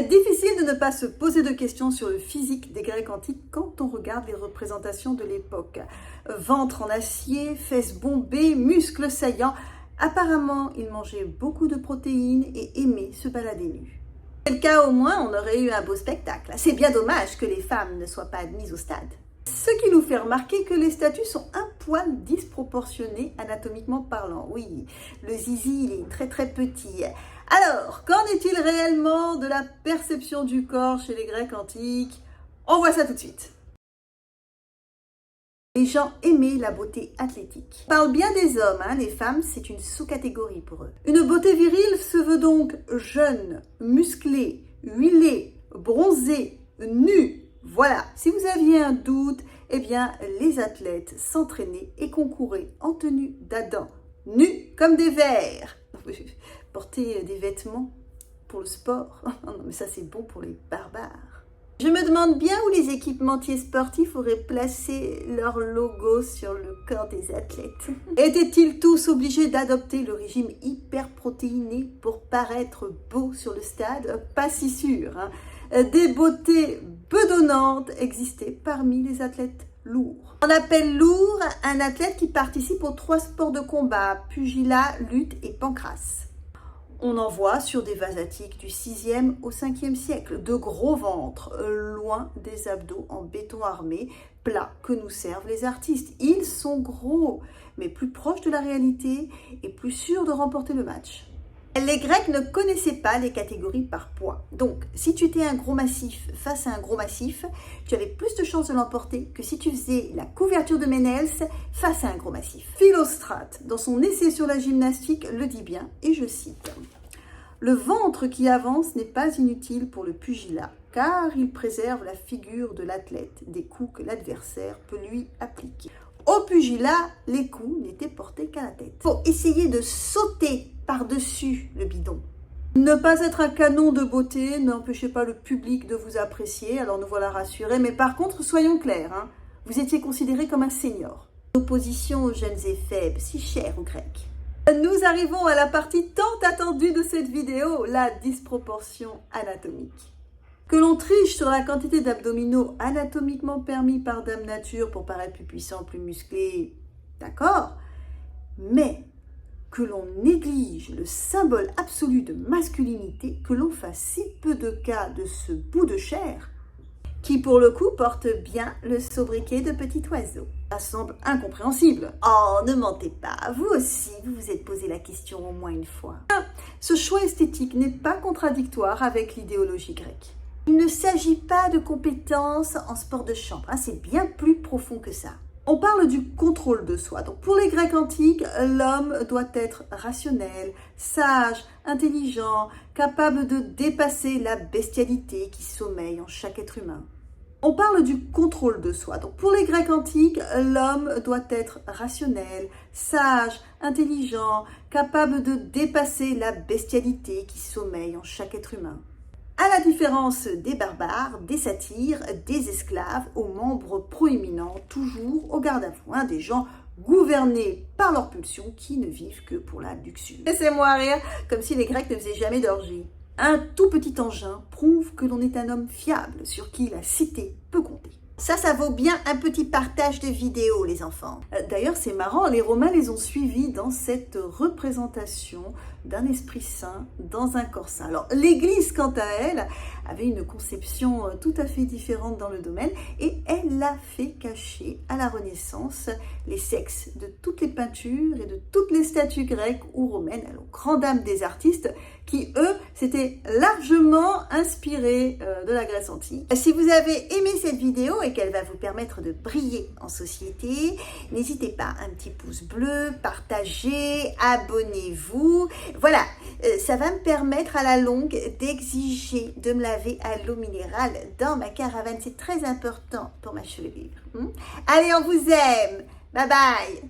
Difficile de ne pas se poser de questions sur le physique des Grecs antiques quand on regarde les représentations de l'époque. Ventre en acier, fesses bombées, muscles saillants. Apparemment, ils mangeaient beaucoup de protéines et aimaient se balader nus. Dans quel cas, au moins, on aurait eu un beau spectacle. C'est bien dommage que les femmes ne soient pas admises au stade. Ce qui nous fait remarquer que les statues sont un poil disproportionnées anatomiquement parlant. Oui, le zizi, il est très petit. Alors, qu'en est-il réellement de la perception du corps chez les Grecs antiques? On voit ça tout de suite. Les gens aimaient la beauté athlétique. On parle bien des hommes, les femmes, c'est une sous-catégorie pour eux. Une beauté virile se veut donc jeune, musclée, huilée, bronzée, nue. Voilà, si vous aviez un doute, eh bien, les athlètes s'entraînaient et concouraient en tenue d'Adam, nus comme des vers. Porter des vêtements pour le sport, non mais ça c'est bon pour les barbares. Je me demande bien où les équipementiers sportifs auraient placé leur logo sur le corps des athlètes. Étaient-ils tous obligés d'adopter le régime hyperprotéiné pour paraître beaux sur le stade? Pas si sûr. Des beautés bedonnantes existaient parmi les athlètes lourds. On appelle lourd un athlète qui participe aux 3 sports de combat, pugilat, lutte et pancrace. On en voit sur des vases attiques du 6e au 5e siècle, de gros ventres, loin des abdos en béton armé, plats que nous servent les artistes. Ils sont gros, mais plus proches de la réalité et plus sûrs de remporter le match. Les Grecs ne connaissaient pas les catégories par poids. Donc, si tu étais un gros massif face à un gros massif, tu avais plus de chances de l'emporter que si tu faisais la couverture de Ménels face à un gros massif. Philostrate, dans son essai sur la gymnastique, le dit bien, et je cite « Le ventre qui avance n'est pas inutile pour le pugilat, car il préserve la figure de l'athlète des coups que l'adversaire peut lui appliquer. » Au pugilat, les coups n'étaient portés qu'à la tête. Il faut essayer de sauter par-dessus le bidon. Ne pas être un canon de beauté n'empêchez pas le public de vous apprécier, alors nous voilà rassurés. Mais par contre, soyons clairs, vous étiez considéré comme un senior. Opposition aux jeunes et faibles, si chers aux Grecs. Nous arrivons à la partie tant attendue de cette vidéo, la disproportion anatomique. Que l'on triche sur la quantité d'abdominaux anatomiquement permis par Dame Nature pour paraître plus puissant, plus musclé, d'accord, mais que l'on néglige le symbole absolu de masculinité, que l'on fasse si peu de cas de ce bout de chair, qui pour le coup porte bien le sobriquet de petit oiseau. Ça semble incompréhensible. Oh, ne mentez pas, vous aussi, vous vous êtes posé la question au moins une fois. Ce choix esthétique n'est pas contradictoire avec l'idéologie grecque. Il ne s'agit pas de compétences en sport de chambre, c'est bien plus profond que ça. On parle du contrôle de soi. Donc pour les Grecs antiques, l'homme doit être rationnel, sage, intelligent, capable de dépasser la bestialité qui sommeille en chaque être humain. On parle du contrôle de soi. Donc pour les Grecs antiques, l'homme doit être rationnel, sage, intelligent, capable de dépasser la bestialité qui sommeille en chaque être humain. À la différence des barbares, des satyres, des esclaves, aux membres proéminents, toujours au garde-à-vous, des gens gouvernés par leurs pulsions qui ne vivent que pour la luxure. Laissez-moi rire, comme si les Grecs ne faisaient jamais d'orgie. Un tout petit engin prouve que l'on est un homme fiable, sur qui la cité peut compter. Ça vaut bien un petit partage de vidéo, les enfants. D'ailleurs, c'est marrant, les Romains les ont suivis dans cette représentation d'un esprit saint dans un corps saint. Alors, l'Église, quant à elle, avait une conception tout à fait différente dans le domaine et elle a fait cacher à la Renaissance les sexes de toutes les peintures et de toutes les statues grecques ou romaines, alors grand dame des artistes qui, eux, s'étaient largement inspirés de la Grèce antique. Si vous avez aimé cette vidéo et qu'elle va vous permettre de briller en société, n'hésitez pas, un petit pouce bleu, partagez, abonnez-vous. Voilà, ça va me permettre à la longue d'exiger de me laver à l'eau minérale dans ma caravane. C'est très important pour ma chevelure. Allez, on vous aime. Bye bye.